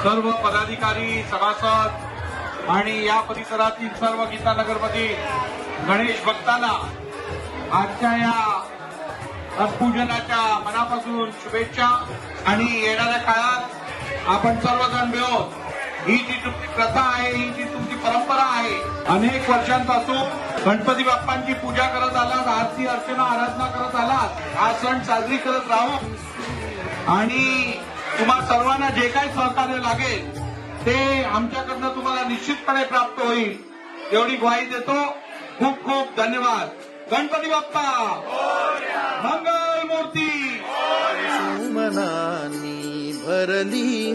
सर्व पदाधिकारी, सभासद आणि या परिसरातील सर्व गीतानगरमधील गणेश भक्तांना आजच्या या पूजनाच्या मनापासून शुभेच्छा। आणि येणाऱ्या काळात आपण सर्वजण मिळून ही जी तुमची प्रथा आहे, ही जी तुमची परंपरा आहे, अनेक वर्षांपासून गणपती बाप्पांची पूजा करत आलात, आरती अर्चना आराधना करत आलात, हा सण साजरी करत राहू आणि तुम्हा सर्वांना जे काही सहकार्य लागेल ते आमच्याकडनं तुम्हाला निश्चितपणे प्राप्त होईल एवढी ग्वाही देतो। खूप खूप धन्यवाद। गणपती बाप्पा मंगल मूर्ती सुमनानी भरली